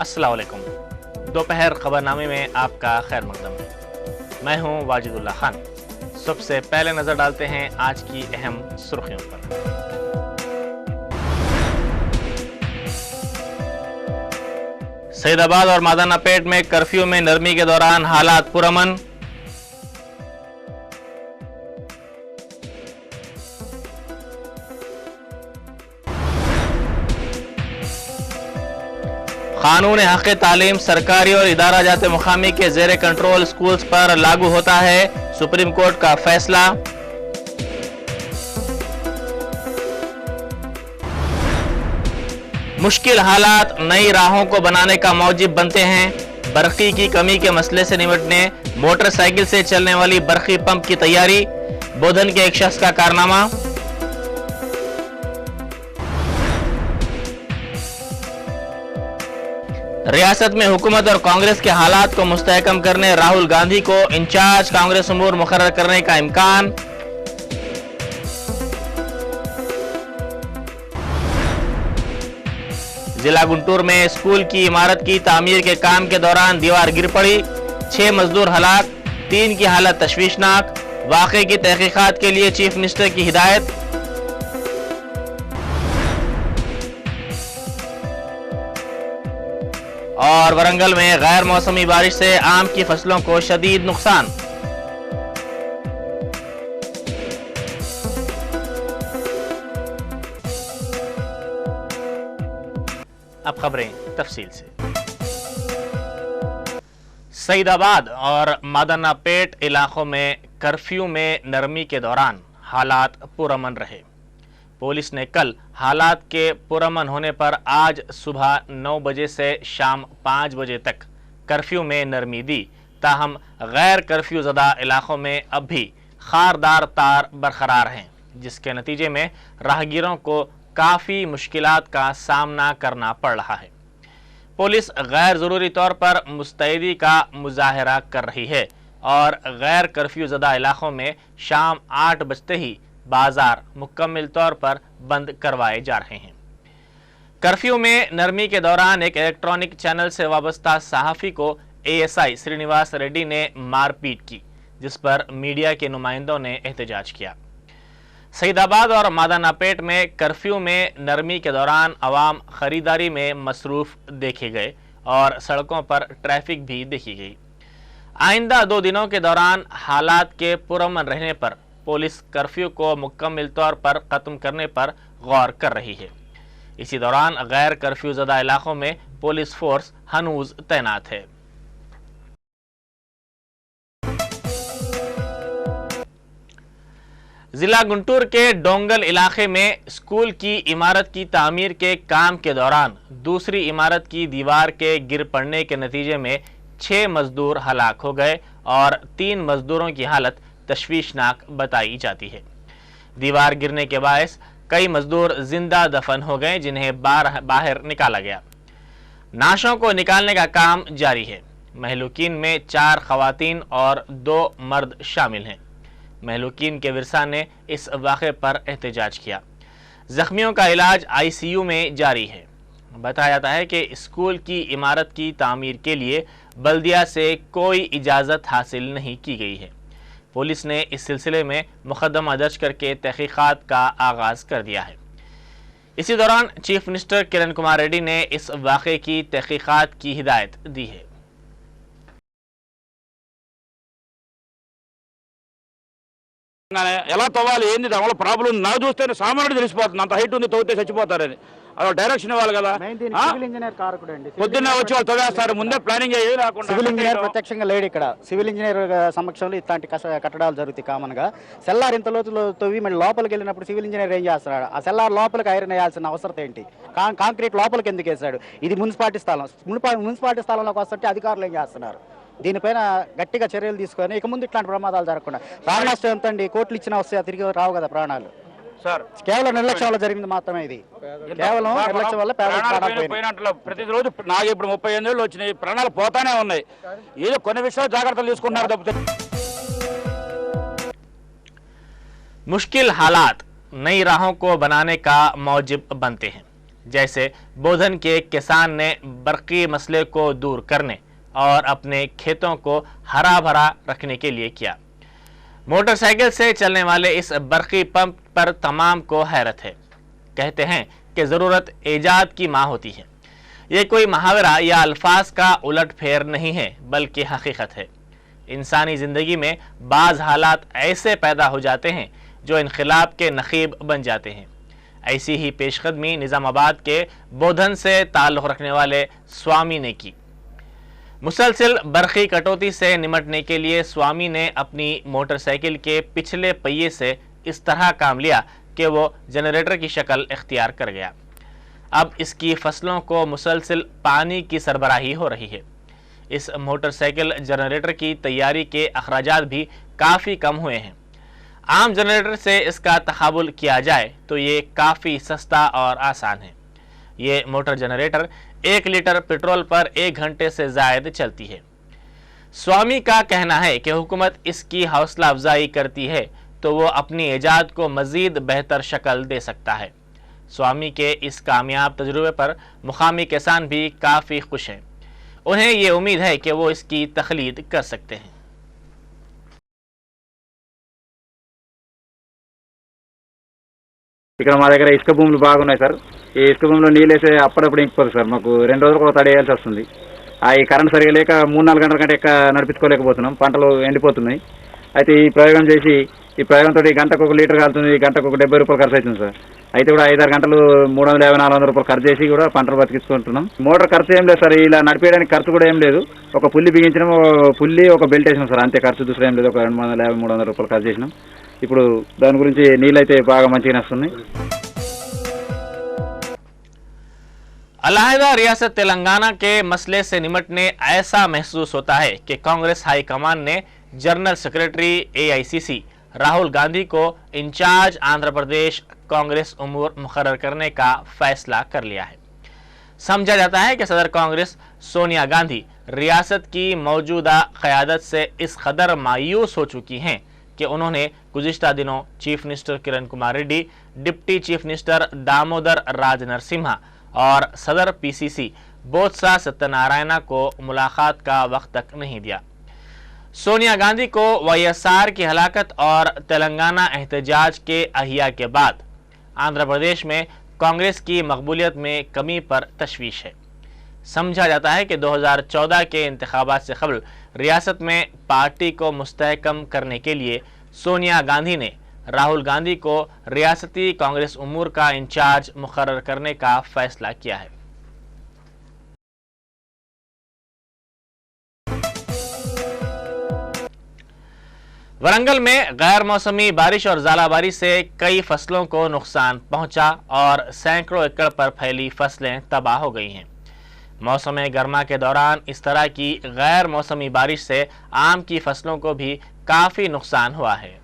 अस्सलाम वालेकुम। दोपहर खबरनामे में आपका खैर मकदम है। मैं हूं वाजिदुल्लाह खान। सबसे पहले नजर डालते हैं आज की अहम सुर्खियों पर। सईदाबाद और मादानापेट में कर्फ्यू में नरमी के दौरान हालात पुरअमन। कानून हक़ तालीम सरकारी और इदारा जाते मुकामी के ज़ेरे कंट्रोल स्कूल्स पर लागू होता है, सुप्रीम कोर्ट का फैसला। मुश्किल हालात नई राहों को बनाने का मौजिब बनते हैं। बरक़ी की कमी के मसले से निपटने मोटरसाइकिल से चलने वाली बरक़ी पंप की तैयारी। बोधन के एक शख्स का कारनामा। रियासत में हुकूमत और कांग्रेस के हालात को मुस्तहकम करने राहुल गांधी को इंचार्ज कांग्रेस उमूर मुकर्रर करने का इम्कान। जिला गुंटूर में स्कूल की इमारत की तामीर के काम के दौरान दीवार गिर पड़ी, 6 मजदूर हलाक, 3 की हालत तशवीशनाक। वाक़े की तहकीकात के लिए चीफ मिनिस्टर की हिदायत। और वरंगल में गैर मौसमी बारिश से आम की फसलों को शदीद नुकसान। अब खबरें तफसील से। सईदाबाद और मादानापेट इलाकों में कर्फ्यू में नरमी के दौरान हालात पुरअमन रहे। पुलिस ने कल हालात के पुरअमन होने पर आज सुबह 9 बजे से शाम 5 बजे तक कर्फ्यू में नरमी दी। ताहम गैर कर्फ्यू ज़दा इलाकों में अब भी खारदार तार बरकरार हैं, जिसके नतीजे में राहगीरों को काफ़ी मुश्किलात का सामना करना पड़ रहा है। पुलिस गैर ज़रूरी तौर पर मुस्तैदी का मुजाहरा कर रही है और गैर कर्फ्यू ज़दा इलाकों में शाम 8 बजते ही बाजार मुकम्मल तौर पर बंद करवाए जा रहे हैं। कर्फ्यू में नरमी के दौरान एक इलेक्ट्रॉनिक चैनल से वाबस्ता सहाफ़ी को ASI श्रीनिवास रेड्डी ने मारपीट की, जिस पर मीडिया के नुमाइंदों ने एहतजाज किया। सईदाबाद और मादानापेट में कर्फ्यू में नरमी के दौरान अवाम खरीदारी में मसरूफ़ देखे गए और सड़कों पर ट्रैफिक भी देखी गई। आइंदा 2 दिनों के दौरान हालात के पुरअमन रहने पर पुलिस कर्फ्यू को मुकम्मल तौर पर ख़त्म करने पर गौर कर रही है। इसी दौरान गैर कर्फ्यू ज़दा इलाकों में पुलिस फोर्स हनूज तैनात है। जिला गुंटूर के डोंगल इलाके में स्कूल की इमारत की तामीर के काम के दौरान दूसरी इमारत की दीवार के गिर पड़ने के नतीजे में 6 मजदूर हलाक हो गए और 3 मजदूरों की हालत तशवीशनाक बताई जाती है। दीवार गिरने के बायस कई मजदूर जिंदा दफन हो गए, जिन्हें बाहर निकाला गया। नाशों को निकालने का काम जारी है। महलूकीन में 4 खवातीन और 2 मर्द शामिल हैं। महलूकीन के विरसा ने इस वाक़े पर एहतजाज किया। जख्मियों का इलाज ICU में जारी है। बताया जाता है कि स्कूल की इमारत की तामीर के लिए बल्दिया से कोई इजाज़त हासिल नहीं की गई है। पुलिस ने इस सिलसिले में मुकदमा दर्ज करके तहकीकात का आगाज़ कर दिया है। इसी दौरान चीफ मिनिस्टर किरण कुमार रेड्डी ने इस वाक़े की तहकीकात की हिदायत दी है। ఎలా తవ్వాలి ఏంది దానివల్ల ప్రాబ్లం నాకు చూస్తేనే సామాన్యుడు తెలిసిపోతుంది. అంత హైట్ ఉంది, తవ్వితే చచ్చిపోతారని. అలా డైరెక్షన్ ఇవ్వాలి కదా. సివిల్ ఇంజనీర్ కారకుడు అండి. పొద్దున్నే వచ్చి వాళ్ళు తవ్వేస్తారు, ముందే ప్లానింగ్ ఏది రాకుండా. సివిల్ ఇంజనీర్ ప్రత్యక్షంగా లేడు ఇక్కడ. సివిల్ ఇంజనీర్ సమక్షంలో ఇట్లాంటి కట్టడాలు జరుగుతాయి కామన్ గా. సెల్లార్ ఇంత లోతులో తవ్వి మళ్ళీ లోపలికి వెళ్ళినప్పుడు సివిల్ ఇంజనీర్ ఏం చేస్తున్నాడు? ఆ సెల్లార్ లోపలికి ఐరన్ వేయాల్సిన అవసరం ఏంటి? కాంక్రీట్ లోపలికి ఎందుకు వేసాడు? ఇది మున్సిపాలిటీ స్థలం. మున్సిపాలిటీ స్థలంలోకి వస్తుంటే అధికారులు ఏం చేస్తున్నారు? దీనిపైన గట్టిగా చర్యలు తీసుకొని ఇక ముందు ఇట్లాంటి ప్రమాదాలు జరగకుండా. ప్రాణ నష్టం ఎంత అండి? కోట్లు ఇచ్చినా వస్తే తిరిగి రావు కదా ప్రాణాలు. సార్ కేవలం నిర్లక్ష్యం వల్ల జరిగింది మాత్రమే. ఇది కేవలం నిర్లక్ష్యం వల్ల ప్రతిరోజు నాకు ఇప్పుడు 38 ఏళ్ళు వచ్చినాయి, ప్రాణాలు పోతానే ఉన్నాయి. ఏదో కొన్ని విషయాలు జాగ్రత్తలు తీసుకుంటున్నారు తప్పితే. मुश्किल हालात नई राहों को बनाने का मौजिब बनते हैं। जैसे बोधन के किसान ने बर्की मसले को दूर करने और अपने खेतों को हरा भरा रखने के लिए किया। मोटरसाइकिल से चलने वाले इस बर्की पंप पर तमाम को हैरत है। कहते हैं कि ज़रूरत ईजाद की माँ होती है। ये कोई मुहावरा या अल्फाज का उलट फेर नहीं है, बल्कि हकीकत है। इंसानी ज़िंदगी में बाज़ हालात ऐसे पैदा हो जाते हैं जो इनक़िलाब के नक़ीब बन जाते हैं। ऐसी ही पेशकदमी निज़ामाबाद के बोधन से ताल्लुक़ रखने वाले स्वामी ने की। मुसलसल बर्क़ी कटौती से निमटने के लिए स्वामी ने अपनी मोटरसाइकिल के पिछले पहिए से इस तरह काम लिया कि वो जनरेटर की शक्ल इख्तियार कर गया। अब इसकी फसलों को मुसलसल पानी की सरबराही हो रही है। इस मोटरसाइकिल जनरेटर की तैयारी के अखराजात भी काफ़ी कम हुए हैं। आम जनरेटर से इसका तक़ाबुल किया जाए तो ये काफ़ी सस्ता और आसान है। ये मोटर जनरेटर 1 लीटर पेट्रोल पर 1 घंटे से ज़ायद चलती है। स्वामी का कहना है कि हुकूमत इसकी हौसला अफजाई करती है तो वो अपनी ईजाद को मज़ीद बेहतर शक्ल दे सकता है। स्वामी के इस कामयाब तजुर्बे पर मुकामी किसान भी काफ़ी खुश हैं। उन्हें ये उम्मीद है कि वो इसकी तखलीद कर सकते हैं। ఇక్కడ మా దగ్గర ఇసుక భూములు బాగున్నాయి సార్. ఈ ఇసుక భూమిలో నీళ్ళు వేసే అప్పుడప్పుడు ఇంకిపోతుంది సార్. మాకు 2 రోజులకు ఒక తడి వేయాల్సి వస్తుంది. ఈ కరెంట్ సరిగా లేక 3-4 గంటల కంటే ఎక్కువ నడిపించుకోలేకపోతున్నాం. పంటలు ఎండిపోతున్నాయి. అయితే ఈ ప్రయోగం చేసి ఈ ప్రయోగంతో గంటకు 1 లీటర్ కాలుతుంది, గంటకు 70 రూపాయలు ఖర్చు అవుతుంది సార్. అయితే కూడా 5-6 గంటలు 350-400 రూపాయలు ఖర్చు చేసి కూడా పంటలు బతికించుకుంటున్నాం. మోటార్ ఖర్చు ఏం లేదు సార్. ఇలా నడిపేయడానికి ఖర్చు కూడా ఏం లేదు. ఒక పుల్లి బిగించడం, పుల్లి ఒక బెల్ట్ వేసినాం సార్. అంతే ఖర్చు దూసరా ఏం లేదు. ఒక 250-300 రూపాయలు ఖర్చు చేసినాం. ఇప్పుడు దాని గురించి నీళ్ళు అయితే బాగా మంచిగా వస్తున్నాయి. अलहदा रियासत तेलंगाना के मसले से निमटने ऐसा महसूस होता है कि कांग्रेस हाईकमान ने general secretary AICC Rahul Gandhi को इंचार्ज आंध्र प्रदेश कांग्रेस उमूर मुकर्रर करने का फैसला कर लिया है। समझा जाता है कि सदर कांग्रेस सोनिया गांधी रियासत की मौजूदा क़यादत से इस कदर मायूस हो चुकी हैं कि उन्होंने गुज़िश्ता दिनों chief minister Kiran Kumar Reddy, deputy chief minister Damodar Raj Narasimha और सदर PCC बोत्सा सत्यनारायणा को मुलाकात का वक्त तक नहीं दिया। सोनिया गांधी को YSR की हलाकत और तेलंगाना एहतजाज के अहिया के बाद आंध्र प्रदेश में कांग्रेस की मकबूलियत में कमी पर तशवीश है। समझा जाता है कि 2014 के इंतखाबात से कबल रियासत में पार्टी को मुस्तहकम करने के लिए सोनिया गांधी ने राहुल गांधी को रियासती कांग्रेस उमूर का इंचार्ज मुकर्रर करने का फैसला किया है। वरंगल में गैर मौसमी बारिश और ज़ालाबारी से कई फसलों को नुकसान पहुंचा और सैकड़ों एकड़ पर फैली फसलें तबाह हो गई हैं। मौसम गर्मा के दौरान इस तरह की गैर मौसमी बारिश से आम की फसलों को भी काफ़ी नुकसान हुआ है।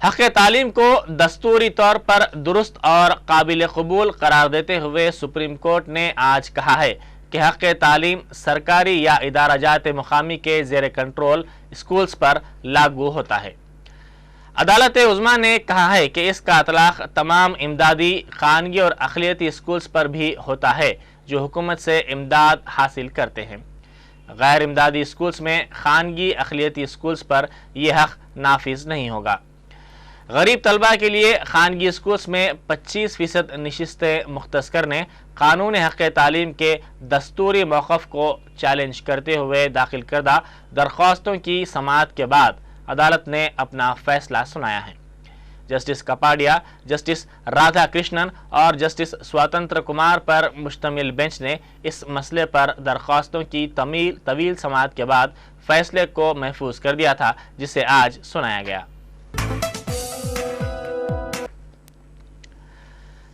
हक़ तालीम को दस्तूरी तौर पर दुरुस्त और काबिल कबूल करार देते हुए सुप्रीम कोर्ट ने आज कहा है कि हक़ तालीम सरकारी या इदारा जात मुकामी के ज़ेर कंट्रोल स्कूल्स पर लागू होता है। अदालत उज़्मा ने कहा है कि इसका इतलाक़ तमाम इमदादी, खानगी और अक़लियती स्कूल्स पर भी होता है जो हुकूमत से इमदाद हासिल करते हैं। गैर इमदादी स्कूल्स में खानगी अक़लियती स्कूल्स पर यह हक़ नाफिज नहीं होगा। गरीब तलबा के लिए खानगी स्कूल्स में 25% नशिस्तें मुख्तस करने कानून हक़ तालीम के दस्तूरी मौक़िफ़ को चैलेंज करते हुए दाखिल करदा दरख्वास्तों की समाअत के बाद अदालत ने अपना फ़ैसला सुनाया है। जस्टिस कपाडिया, जस्टिस राधा कृष्णन और जस्टिस स्वतंत्र कुमार पर मुश्तमिल बेंच ने इस मसले पर दरख्वास्तों की तवील समाअत के बाद फ़ैसले को महफूज कर दिया था, जिसे आज सुनाया गया।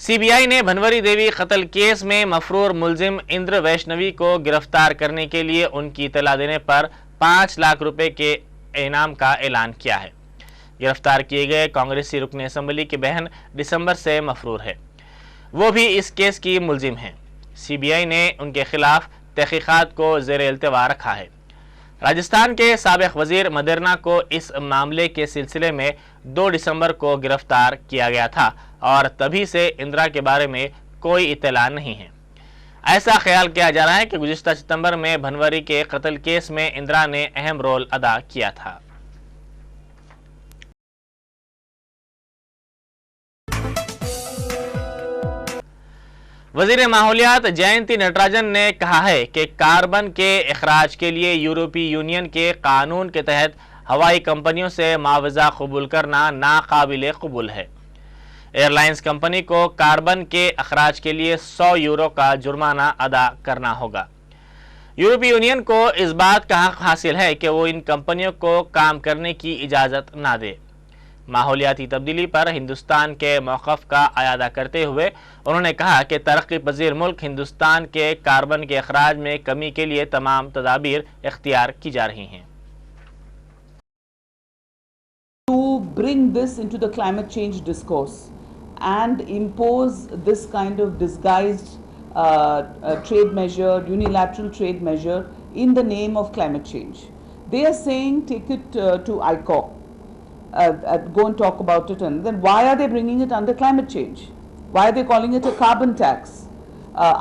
CBI ने भनवरी देवी कत्ल केस में मफरूर मुलजिम इंद्र वैष्णवी को गिरफ्तार करने के लिए उनकी इतला देने पर 5 लाख रुपए के इनाम का ऐलान किया है। गिरफ्तार किए गए कांग्रेसी रुकन असम्बली की बहन दिसंबर से मफरूर है, वो भी इस केस की मुलजिम हैं। CBI ने उनके खिलाफ तहकीकात को ज़ेर इल्तिवा रखा है। राजस्थान के साबिक वजीर मदेरना को इस मामले के सिलसिले में 2 दिसंबर को गिरफ्तार किया गया था और तभी से इंदिरा के बारे में कोई इत्तला नहीं है। ऐसा ख्याल किया जा रहा है कि गुज़िश्ता सितंबर में भनवरी के कत्ल केस में इंदिरा ने अहम रोल अदा किया था। वजीर माहौलियात जयंती नटराजन ने कहा है कि कार्बन के अखराज के लिए यूरोपीय यूनियन के कानून के तहत हवाई कंपनियों से मुआवजा कबूल करना नाकाबिले कबूल है। एयरलाइंस कंपनी को कार्बन के अखराज के लिए 100 यूरो का जुर्माना अदा करना होगा। यूरोपीय यूनियन को इस बात का हक हासिल है कि वो इन कंपनियों को काम करने की इजाज़त ना दे। माहौलियाती तब्दीली पर हिंदुस्तान के मौक़िफ़ का अयादा करते हुए उन्होंने कहा कि तरक्की पजीर मुल्क हिंदुस्तान के कार्बन के अखराज में कमी के लिए तमाम तदाबीर इख्तियार की जा रही हैं। To bring this into the climate change discourse and impose this kind of disguised trade measure, unilateral trade measure in the name of climate change. They are saying take it to ICOC. Go and talk about it, and then why are they bringing it under climate change? Why are they calling it a carbon tax?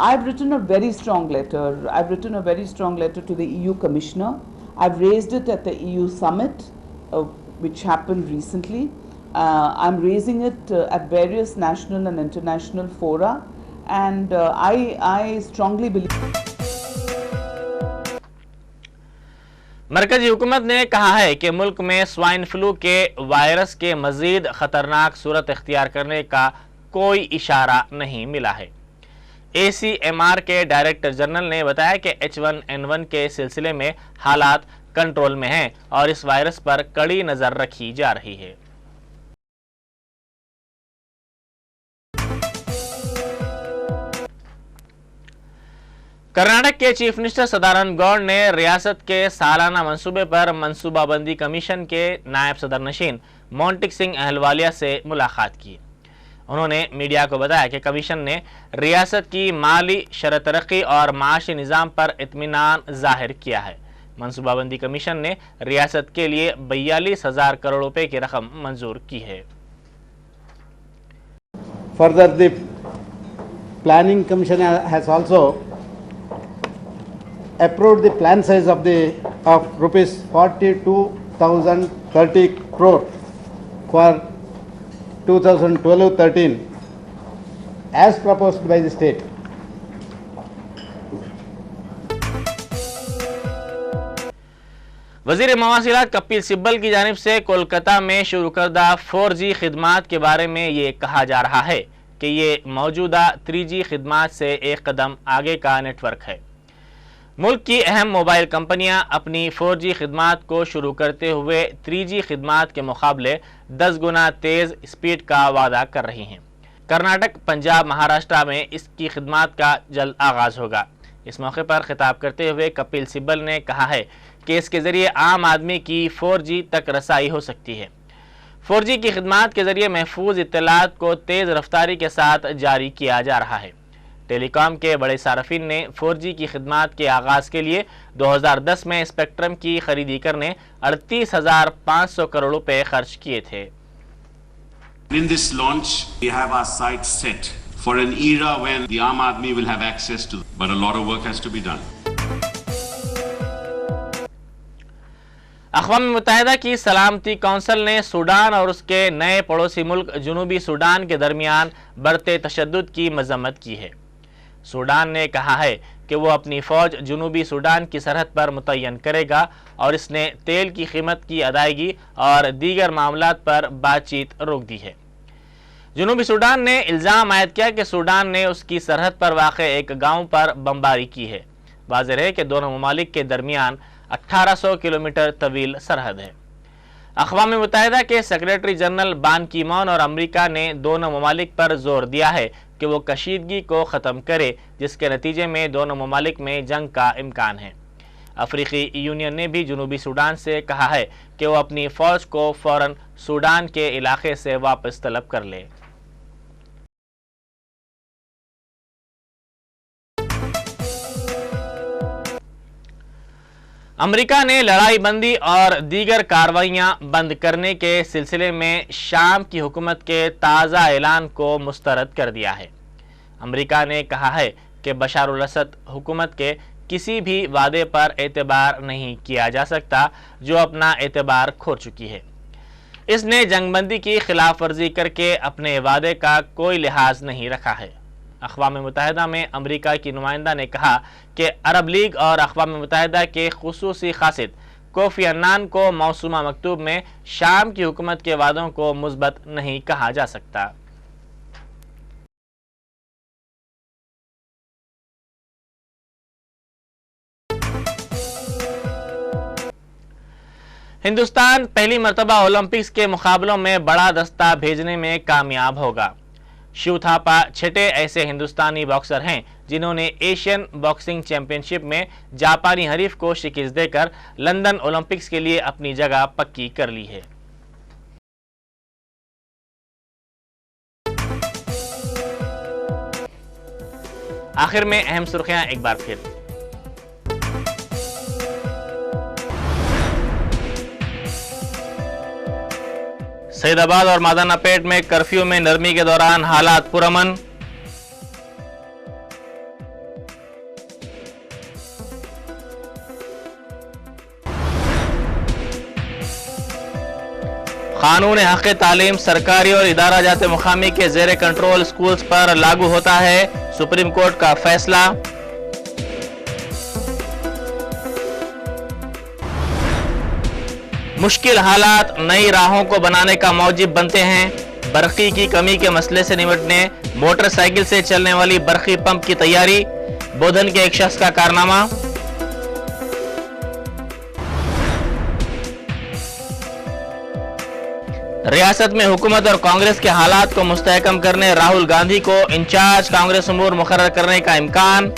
I've written a very strong letter. I've written a very strong letter to the EU Commissioner. I've raised it at the EU summit, which happened recently. I'm raising it at various national and international fora, and I strongly believe. मरकजी हुकूमत ने कहा है कि मुल्क में swine flu के virus के मजीद खतरनाक सूरत इख्तियार करने का कोई इशारा नहीं मिला है। ACMR के डायरेक्टर जनरल ने बताया कि H1N1 के सिलसिले में हालात कंट्रोल में हैं और इस वायरस पर कड़ी नज़र रखी जा रही है। कर्नाटक के चीफ मिनिस्टर सदानंद गौड़ ने रियासत के सालाना मंसूबे पर मंसूबाबंदी कमीशन के नायब सदर नशीन मोंटिक सिंह अहलवालिया से मुलाकात की। उन्होंने मीडिया को बताया कि कमीशन ने रियासत की माली शरह तरक्की और माशी निज़ाम पर इत्मीनान जाहिर किया है। मंसूबाबंदी कमीशन ने रियासत के लिए 42,000 करोड़ रुपए की रकम मंजूर की है। Further, the Planning Commission has also approved the plan size of rupees 42,030 crore for 2012-13 as proposed by the state. वज़ीर मवासिलात कपिल सिब्बल की जानिब से कोलकाता में शुरू करदा 4G खिदमात के बारे में ये कहा जा रहा है कि ये मौजूदा 3G खिदमात से एक कदम आगे का नेटवर्क है। मुल्क की अहम मोबाइल कंपनियां अपनी 4G खिदमात को शुरू करते हुए 3G खिदमात के मुकाबले 10 गुना तेज़ स्पीड का वादा कर रही हैं। कर्नाटक, पंजाब, महाराष्ट्र में इसकी खिदमात का जल्द आगाज़ होगा। इस मौके पर खिताब करते हुए कपिल सिब्बल ने कहा है कि इसके ज़रिए आम आदमी की 4G तक रसाई हो सकती है। 4G की खिदमात के ज़रिए महफूज इत्तलात को तेज़ रफ्तारी के साथ जारी किया जा रहा है। टेलीकॉम के बड़े सार्फिन ने 4G की खिदमात के आगाज़ के लिए 2010 में स्पेक्ट्रम की खरीदी करने 38,500 करोड़ रुपए खर्च किए थे। In this launch, we have our sights set for an era when the Aam Aadmi will have access to, but a lot of work has to be done. अक़वाम मुत्तहिदा की सलामती कौंसिल ने सूडान और उसके नए पड़ोसी मुल्क जनूबी सूडान के दरमियान बढ़ते तशद्दुद की मजम्मत की है। सूडान ने कहा है कि वो अपनी फ़ौज जनूबी सूडान की सरहद पर मुतय्यन करेगा और इसने तेल की कीमत की अदायगी और दीगर मामलात पर बातचीत रोक दी है। जनूबी सूडान ने इल्ज़ाम आयद किया कि सूडान ने उसकी सरहद पर वाक़े एक गाँव पर बमबारी की है। वाज़ेह है कि दोनों ममालिक के दरमियान 1800 किलोमीटर तवील सरहद है। अक़वाम मुत्तहिदा के सेक्रेटरी जनरल बान की मून और अमरीका ने दोनों ममालिक पर जोर दिया है कि वो कशीदगी को ख़त्म करे, जिसके नतीजे में दोनों ममालिक में जंग का इम्कान है। अफ्रीकी यूनियन ने भी जनूबी सूडान से कहा है कि वो अपनी फ़ौज को फ़ौरन सूडान के इलाके से वापस तलब कर ले। अमेरिका ने लड़ाई बंदी और दीगर कार्रवाइयां बंद करने के सिलसिले में शाम की हुकूमत के ताज़ा ऐलान को मुस्तरद कर दिया है। अमेरिका ने कहा है कि बशार अल असद हुकूमत के किसी भी वादे पर एतबार नहीं किया जा सकता जो अपना एतबार खो चुकी है। इसने जंगबंदी की खिलाफ वर्जी करके अपने वादे का कोई लिहाज नहीं रखा है। अक़वाम मुत्तहिदा में अमेरिका की नुमाइंदा ने कहा कि अरब लीग और अक़वाम मुत्तहिदा के खुसूसी क़ासिद कोफ़ी अन्नान को मौसूमा मकतूब में शाम की हुकूमत के वादों को मुस्बत नहीं कहा जा सकता। हिंदुस्तान पहली मरतबा ओलंपिक्स के मुकाबलों में बड़ा दस्ता भेजने में कामयाब होगा। शिव थापा छठे ऐसे हिंदुस्तानी बॉक्सर हैं जिन्होंने एशियन बॉक्सिंग चैंपियनशिप में जापानी हरीफ को शिकस्त देकर लंदन ओलंपिक्स के लिए अपनी जगह पक्की कर ली है। आखिर में अहम सुर्खियां एक बार फिर। सईदाबाद और मादानापेट में कर्फ्यू में नरमी के दौरान हालात पुरअमन। कानून हक़ तालीम सरकारी और इदारा जाते मुकामी के ज़ेरे कंट्रोल स्कूल्स पर लागू होता है, सुप्रीम कोर्ट का फैसला। मुश्किल हालात नई राहों को बनाने का मौजिब बनते हैं। बरक़ी की कमी के मसले से निपटने मोटरसाइकिल से चलने वाली बरक़ी पंप की तैयारी, बोधन के एक शख्स का कारनामा। रियासत में हुकूमत और कांग्रेस के हालात को मुस्तहकम करने राहुल गांधी को इंचार्ज कांग्रेस उमूर मुकर्रर करने का इम्कान।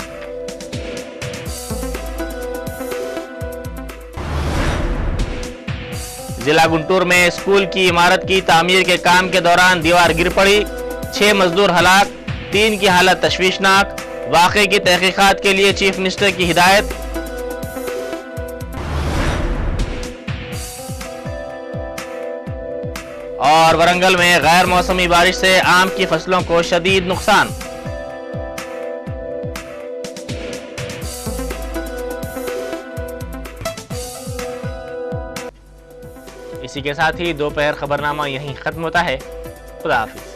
जिला गुंटूर में स्कूल की इमारत की तामीर के काम के दौरान दीवार गिर पड़ी, 6 मजदूर हलाक, 3 की हालत तशवीशनाक। वाक़े की तहकीकात के लिए चीफ मिनिस्टर की हिदायत। और वरंगल में गैर मौसमी बारिश से आम की फसलों को शदीद नुकसान। इसी के साथ ही दोपहर खबरनामा यहीं खत्म होता है। खुदा हाफिज।